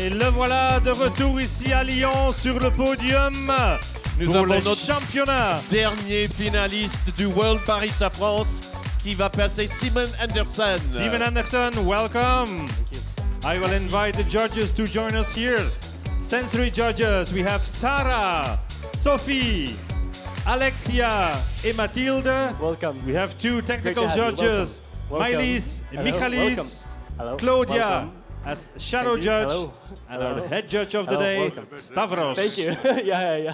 Et le voilà de retour ici à Lyon sur le podium. Nous avons notre championnat. Dernier finaliste du World Barista France qui va passer Simon Anderson. Simon Anderson, welcome. Thank you. I will invite the judges to join us here. Sensory judges, we have Sarah, Sophie, Alexia et Mathilde. Welcome. We have two technical Great to have you. judges, Welcome. Mylis and Hello. Michalis. Hello. Claudia Welcome. as shadow Thank you. judge. Hello. And Hello. our head judge of the Hello. day, Welcome. Stavros. Thank you. yeah.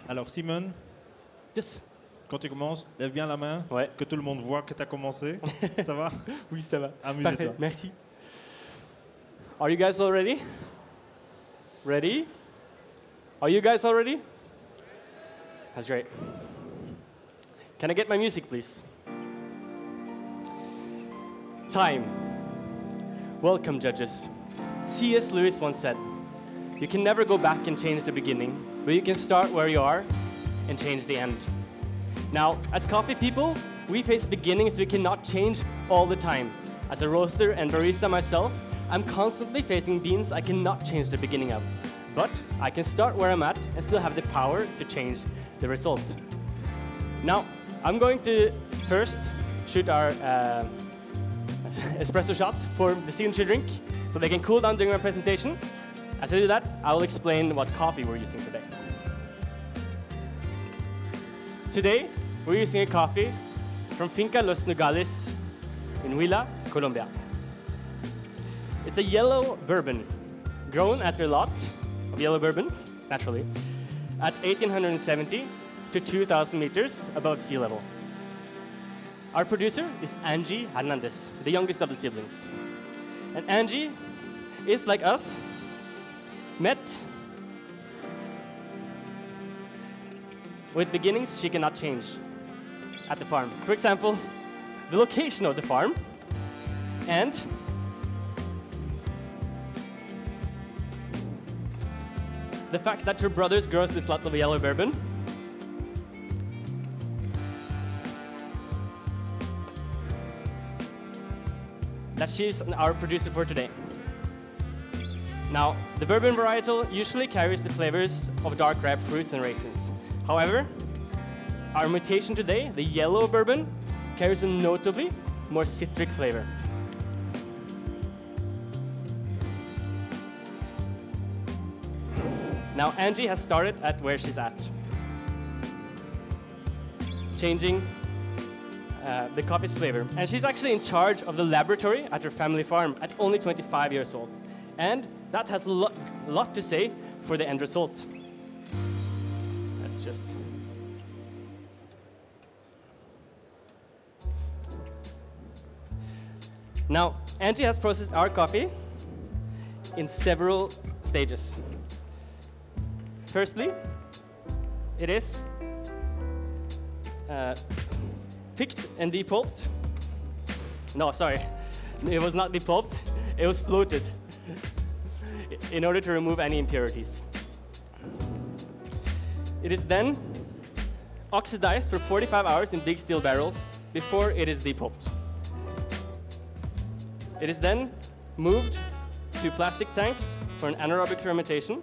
Alors Simon, Yes. quand tu commences, lève bien la main, Ouais. que tout le monde voit que tu as commencé. Ça va? Oui, ça va. Amuse-toi. Parfait. Merci. Are you guys all ready? Ready? Are you guys all ready? That's great. Can I get my music, please? Time. Welcome, judges. C.S. Lewis once said, "You can never go back and change the beginning, but you can start where you are and change the end." Now, as coffee people, we face beginnings we cannot change all the time. As a roaster and barista myself, I'm constantly facing beans I cannot change the beginning of. But I can start where I'm at and still have the power to change the result. Now, I'm going to first shoot our espresso shots for the signature drink so they can cool down during my presentation. As I do that, I will explain what coffee we're using today. Today, we're using a coffee from Finca Los Nogales in Huila, Colombia. It's a yellow bourbon, grown at a lot of yellow bourbon, naturally, at 1,870 to 2,000 meters above sea level. Our producer is Angie Hernandez, the youngest of the siblings. And Angie is, like us, met with beginnings she cannot change at the farm. For example, the location of the farm and the fact that her brothers grows this lot of yellow bourbon. That she's our producer for today. Now, the bourbon varietal usually carries the flavors of dark ripe fruits and raisins. However, our mutation today, the yellow bourbon, carries a notably more citric flavor. Now, Angie has started at where she's at, changing the coffee's flavor. And she's actually in charge of the laboratory at her family farm at only 25 years old. And that has a lot to say for the end result. That's just... Now, Angie has processed our coffee in several stages. Firstly, it is picked and depulped. No, sorry, it was not depulped, it was floated in order to remove any impurities. It is then oxidized for 45 hours in big steel barrels before it is depulped. It is then moved to plastic tanks for an anaerobic fermentation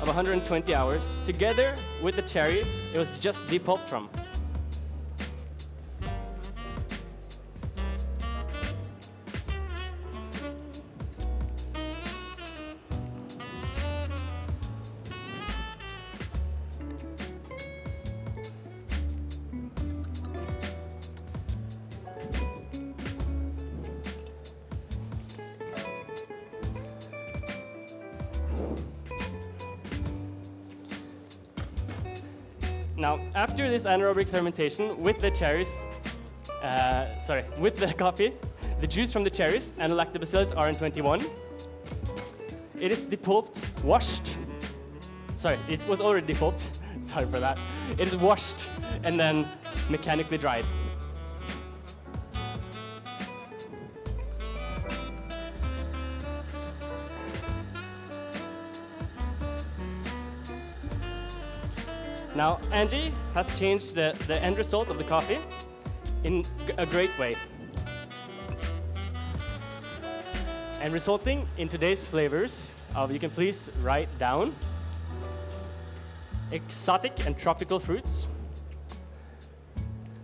of 120 hours, together with the cherry it was just depulped from. Now, after this anaerobic fermentation with the cherries, with the coffee, the juice from the cherries and Lactobacillus rn21, it is depulped, washed. Sorry, it was already depulped. Sorry for that. It is washed and then mechanically dried. Now, Angie has changed the end result of the coffee in a great way. And resulting in today's flavors of, you can please write down, exotic and tropical fruits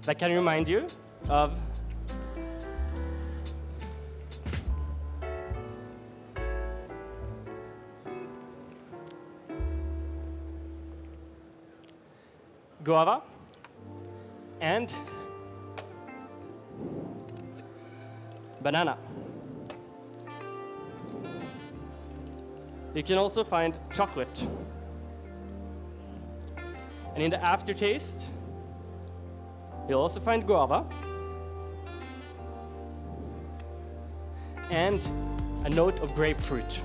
that can remind you of guava and banana. You can also find chocolate. And in the aftertaste, you'll also find guava and a note of grapefruit.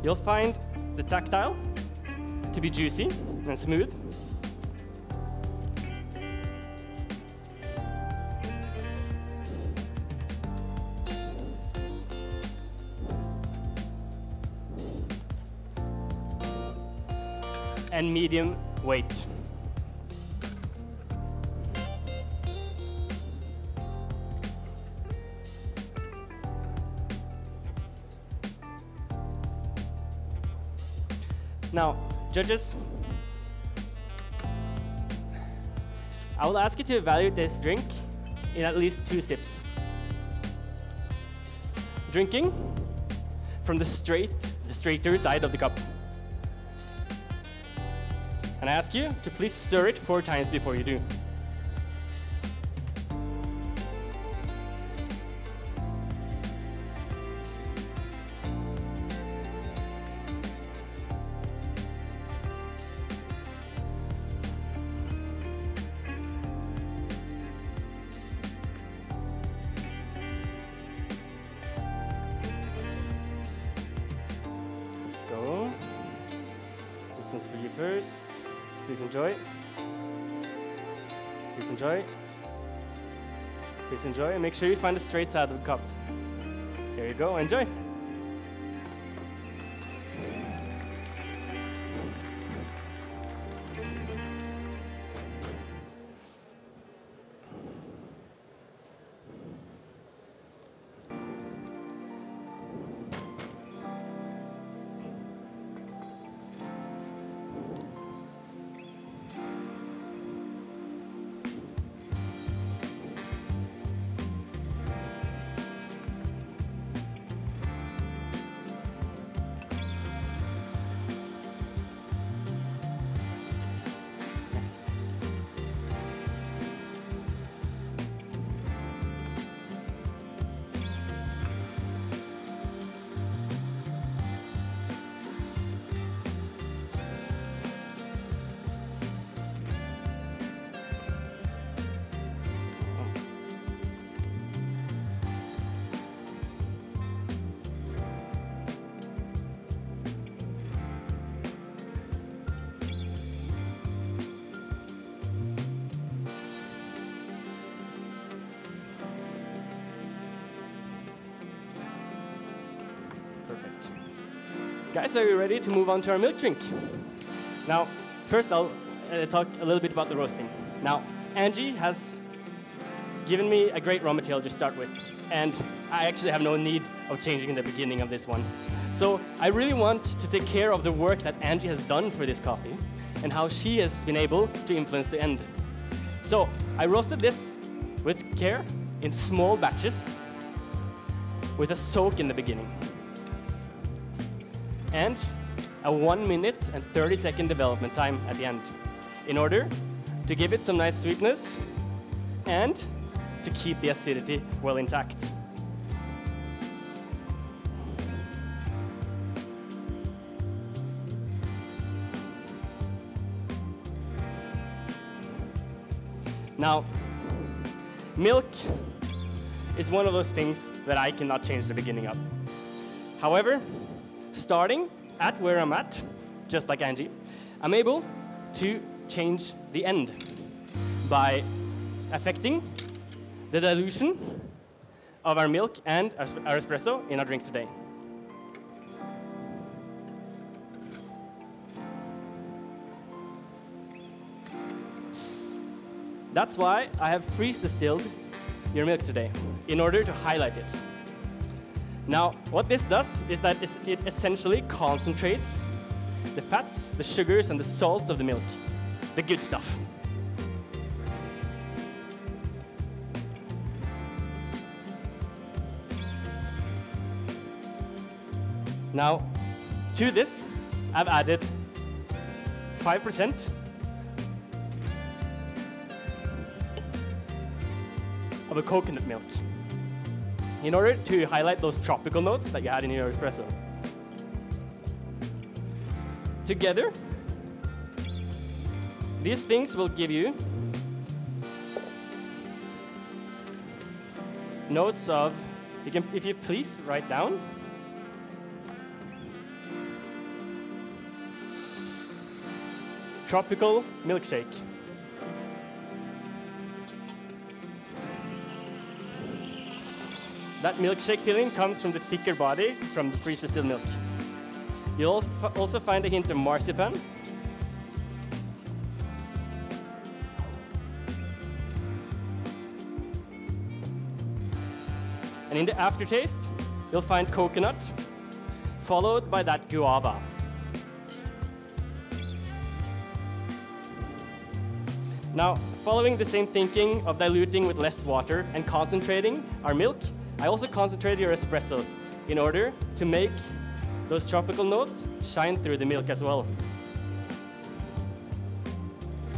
You'll find the tactile to be juicy and smooth. And medium weight. Now, judges, I will ask you to evaluate this drink in at least 2 sips. Drinking from the straighter side of the cup. And I ask you to please stir it 4 times before you do. Let's go. This one's for you first. Please enjoy. Please enjoy. Please enjoy. And make sure you find the straight side of the cup. Here you go. Enjoy. Perfect. Guys, are you ready to move on to our milk drink? Now, first I'll talk a little bit about the roasting. Now, Angie has given me a great raw material to start with, and I actually have no need of changing the beginning of this one. So I really want to take care of the work that Angie has done for this coffee and how she has been able to influence the end. So I roasted this with care in small batches with a soak in the beginning. And a 1 minute and 30-second development time at the end in order to give it some nice sweetness and to keep the acidity well intact. Now, milk is one of those things that I cannot change the beginning of. However, starting at where I'm at, just like Angie, I'm able to change the end by affecting the dilution of our milk and our espresso in our drink today. That's why I have freeze distilled your milk today, in order to highlight it. Now, what this does is that it essentially concentrates the fats, the sugars, and the salts of the milk, the good stuff. Now, to this, I've added 5% of a coconut milk in order to highlight those tropical notes that you had in your espresso. Together, these things will give you notes of, if you please write down, tropical milkshake. That milkshake feeling comes from the thicker body from the freeze distilled milk. You'll also find a hint of marzipan. And in the aftertaste, you'll find coconut, followed by that guava. Now, following the same thinking of diluting with less water and concentrating our milk, I also concentrated your espressos in order to make those tropical notes shine through the milk as well.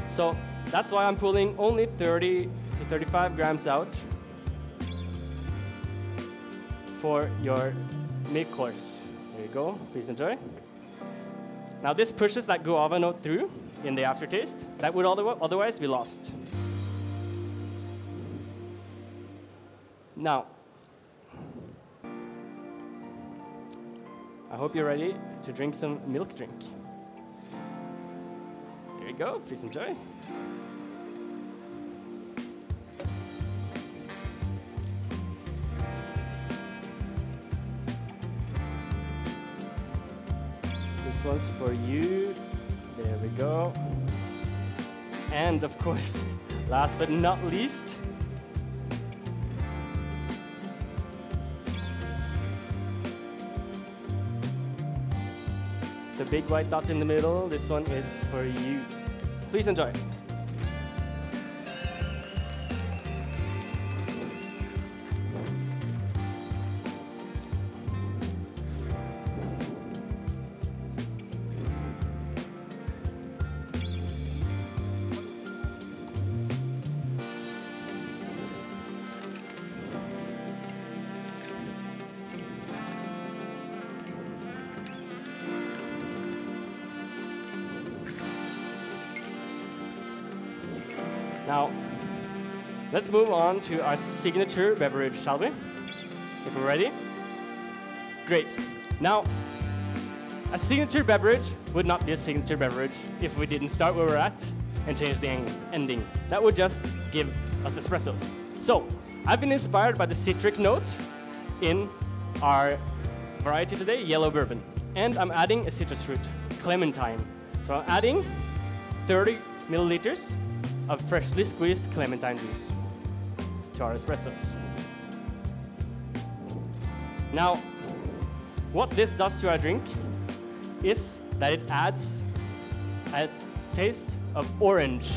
So that's why I'm pulling only 30 to 35 grams out for your milk course. There you go, please enjoy. Now this pushes that guava note through in the aftertaste that would otherwise be lost. Now, I hope you're ready to drink some milk drink. Here you go, please enjoy. This one's for you. There we go. And of course, last but not least, the big white dot in the middle, this one is for you. Please enjoy. Now, let's move on to our signature beverage, shall we? If we're ready. Great. Now, a signature beverage would not be a signature beverage if we didn't start where we're at and change the ending. That would just give us espressos. So, I've been inspired by the citric note in our variety today, yellow bourbon. And I'm adding a citrus fruit, clementine. So I'm adding 30 milliliters of freshly squeezed clementine juice to our espressos. Now, what this does to our drink is that it adds a taste of orange.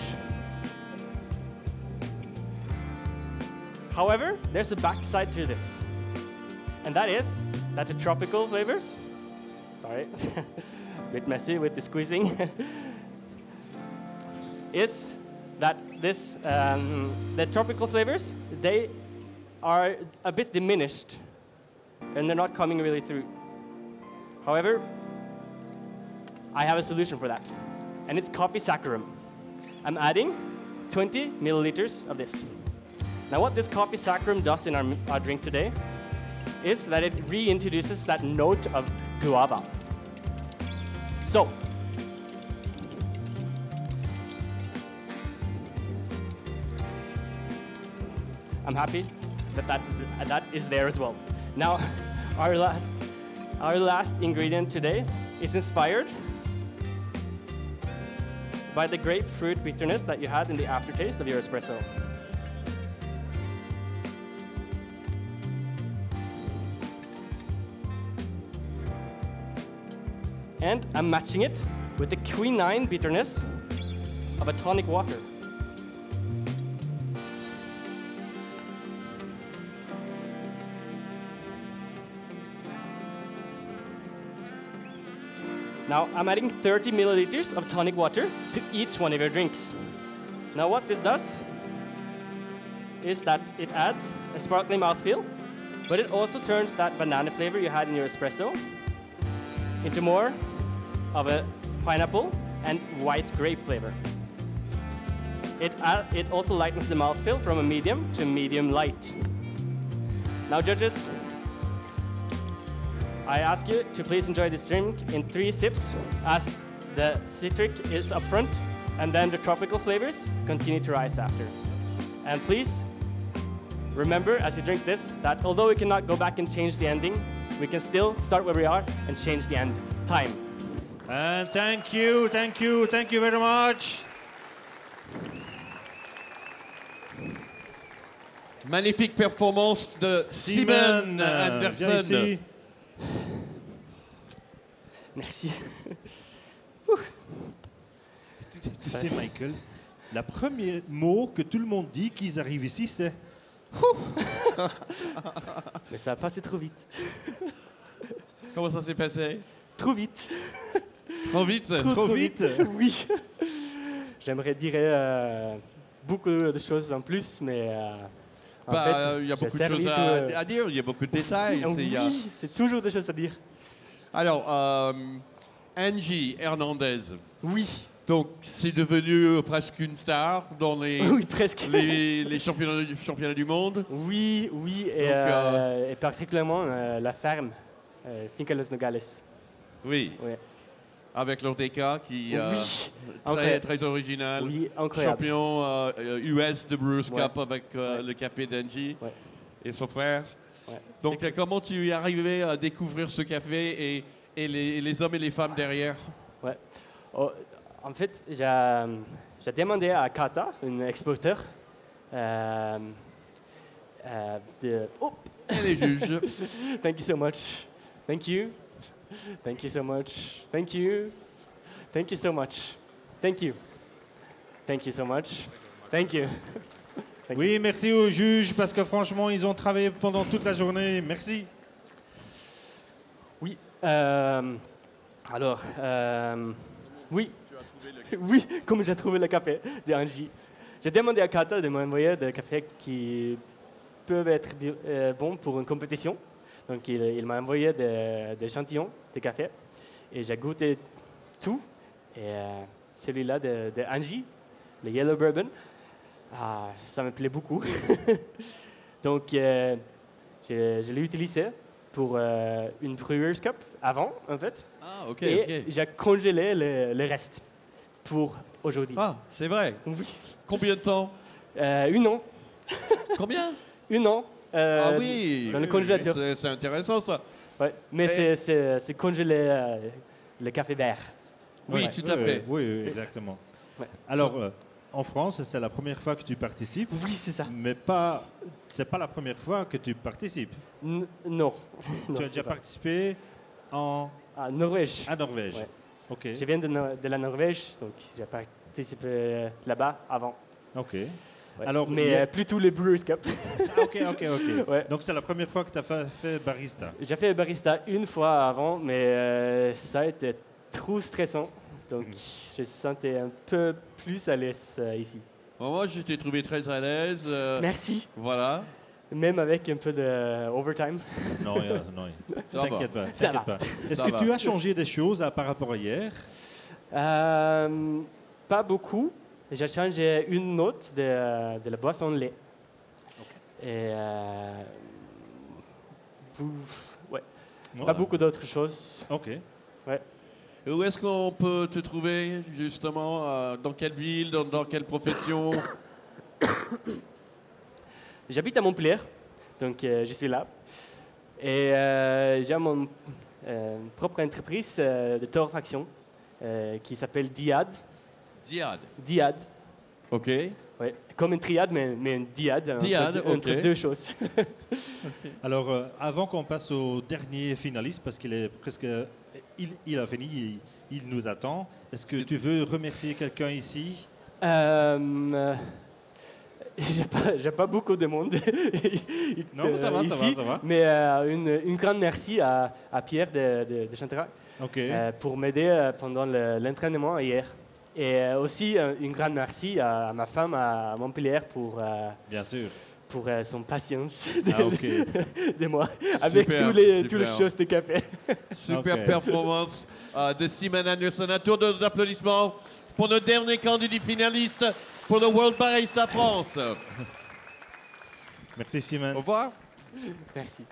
However, there's a backside to this, and that is that the tropical flavors, sorry, a bit messy with the squeezing, is that this, the tropical flavors, they are a bit diminished and they're not coming really through. However, I have a solution for that, and it's coffee saccharum. I'm adding 20 milliliters of this. Now what this coffee saccharum does in our drink today is that it reintroduces that note of guava. So, I'm happy that that is there as well. Now, our last ingredient today is inspired by the grapefruit bitterness that you had in the aftertaste of your espresso. And I'm matching it with the quinine bitterness of a tonic water. Now I'm adding 30 milliliters of tonic water to each one of your drinks. Now what this does is that it adds a sparkling mouthfeel, but it also turns that banana flavor you had in your espresso into more of a pineapple and white grape flavor. It also lightens the mouthfeel from a medium to medium light. Now judges, I ask you to please enjoy this drink in 3 sips as the citric is up front and then the tropical flavors continue to rise after. And please remember as you drink this that although we cannot go back and change the ending, we can still start where we are and change the end. Time. And thank you very much. Magnifique performance de Simon viens Anderson. ici. Merci. Tu sais, Michael, le premier mot que tout le monde dit qu'ils arrivent ici, c'est Mais ça a passé trop vite. Comment ça s'est passé? Trop vite. Trop vite? trop vite. Oui. J'aimerais dire beaucoup de choses en plus, mais en fait, il y a beaucoup de j'ai choses servi à dire, il y a beaucoup de détails. Oui, c'est toujours des choses à dire. Alors, Angie Hernandez, Oui, donc c'est devenu presque une star dans les, oui, presque. les championnats du monde. Oui, et, Donc, et particulièrement la ferme, Finca Los Nogales. Oui, Ouais. avec leur DK qui Oui, très, incroyable. très original. Oui, incroyable. Champion US de Brewers Ouais. Cup avec Ouais. le café d'Angie Ouais. et son frère. Ouais. Donc, C'est- comment tu es arrivé à découvrir ce café et les hommes et les femmes derrière? ouais. Oh, en fait, j'ai demandé à Kata, un exporteur, de... Oh, Et les juges. thank you so much. Thank you. Thank you so much. Thank you. Thank you so much. Thank you. Thank you so much. Thank you. Thank Oui, merci aux juges parce que franchement, ils ont travaillé pendant toute la journée. Merci. Oui. Alors, oui. Oui, comme j'ai trouvé le café d'Angie. J'ai demandé à Kata de m'envoyer des cafés qui peuvent être bons pour une compétition. Donc, il m'a envoyé des échantillons de café et j'ai goûté tout. Et celui-là de Angie, le Yellow Bourbon, ça me plaît beaucoup. Donc, je l'ai utilisé pour une Brewers Cup avant, en fait. Ah, ok, Et j'ai congelé le reste pour aujourd'hui. Ah, c'est vrai. Oui. Combien de temps? 1 an. Combien? 1 an. Ah oui, Dans le oui, congélateur. c'est intéressant ça. Ouais. Mais Et- c'est congelé le café vert. Oui, Ouais. tout à fait. Oui, exactement. Ouais. Alors, en France, c'est la première fois que tu participes, Oui, c'est ça. mais c'est pas la première fois que tu participes. Non. Tu Non, as c'est déjà pas. participé À Norvège. à Norvège. Ouais. Ok. Je viens de la Norvège, donc j'ai participé là-bas avant. Ok. Ouais. Alors, mais il y a- plutôt les Brewers Cup. Ok. Ouais. Donc, c'est la première fois que tu as fait barista. J'ai fait barista une fois avant, mais ça a été trop stressant. Donc, je sentais un peu plus à l'aise ici. Bon, moi, je t'ai trouvé très à l'aise. Merci. Voilà. Même avec un peu de overtime. Non, non. Ça va. T'inquiète pas. Ça t'inquiète va. pas. Est-ce Ça que va. tu as changé des choses par rapport à hier? Pas beaucoup. J'ai changé une note de la boisson de lait. Et ouais, Voilà. pas beaucoup d'autres choses. Ok. Ouais. Et où est-ce qu'on peut te trouver, justement? Dans quelle ville? Dans quelle profession? J'habite à Montpellier, donc je suis là. Et j'ai mon propre entreprise de torréfaction qui s'appelle Diad. Diade. Diade. OK. Ouais, comme une triade, mais une diade, Diade, entre ok. deux choses. Alors, avant qu'on passe au dernier finaliste, parce qu'il est presque... Il a fini, il nous attend. Est-ce que tu veux remercier quelqu'un ici? J'ai pas beaucoup de monde Non, ça va, ça ici, va, ça va. mais une grande merci à Pierre de Chantera OK. pour m'aider pendant l'entraînement hier. Et aussi une grande merci à ma femme à Montpellier Bien sûr. pour son patience Ah, OK. de moi avec Super, toutes les super. choses de café. Super Ok. performance de Simon Anderson. Un tour d'applaudissements pour notre dernier candidat finaliste pour le World Barista France. Merci, Simon. Au revoir. Merci.